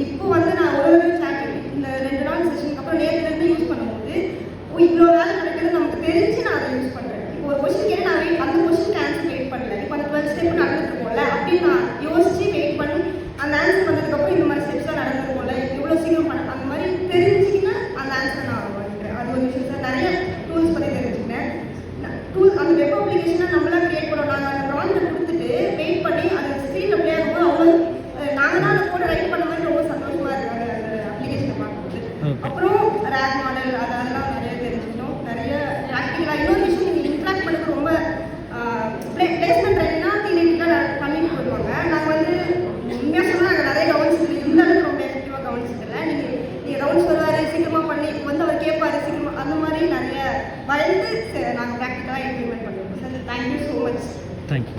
இப்போ வந்து நான் ஒரு சாட் இந்த 2 நாள் செஷனுக்கு அப்புறம் நேற்று யூஸ் பண்ணும்போது இவ்வளோ வேலை நடக்குது நமக்கு தெரிஞ்சு நான் அதை யூஸ் பண்ணுறேன். இப்போ ஒரு கொஸ்டின் கேட்டு நான் அந்த கொஸ்டின் ஆன்சர் வெயிட் பண்ணல. இப்போ அந்த 12 ஸ்டெப் நடந்துருக்கோம்ல அப்படின்னு நான் யோசிச்சு வெயிட் பண்ணி அந்த ஆன்சர் வந்ததுக்கப்புறம் இந்த மாதிரி ஸ்டெப்ஸ்லாம் நடந்துருக்கோம்ல இவ்வளோ சீக்கிரம் பண்ண அந்த மாதிரி தெரிஞ்சுக்கின்னு அந்த ஆன்சரை நான் வாங்கிக்கிறேன். அது ஒரு விஷயம் சார். நிறைய டூல்ஸ் பற்றி தெரிஞ்சுக்கிட்டேன். அந்த வெப் அப்ளிகேஷனை நம்மளாம் கிரியேட் பண்ணோம். நாங்கள் அந்த ப்ராஜெக்ட் கொடுத்துட்டு வெயிட் பண்ணி அந்த ஸ்க்ரீனில் பிளே ஆகும்போது அவங்க நாங்கள் தான் அந்த கூட ரைட் பண்ண மாதிரி ரொம்ப சந்தோஷமாக இருக்காங்க அந்த அப்ளிகேஷனை பார்க்கும்போது. அப்புறம் ரேக் மாடல் அதெல்லாம் நிறைய தெரிஞ்சுக்கிட்டோம். நிறைய ப்ராக்டிக்கலாக இன்னொரு விஷயம் நீங்கள் இன்ட்ராக்ட் பண்ணுறது ரொம்ப பிளேஸ்மெண்ட் ட்ரைனிங்னா தீனிக்காக பண்ணிட்டு போயிடுவாங்க. நாங்கள் வந்து உண்மையாக சொன்னால் நாங்கள் நிறைய கவனிச்சது இந்த அளவுக்கு ரொம்ப எஃபெக்டிவாக கவனிச்சதில்லை. நீங்கள் ரவுண்ட்ஸ் வருவார் சீக்கிரமாக பண்ணி வந்து அவர் கேட்பாரு சீக்கிரமாக அந்த மாதிரி நிறைய பயந்து நாங்கள் ப்ராக்டிக்கலாக இம்ப்ளிமெண்ட் பண்ணுவோம் sir. Thank you so much. Thank you.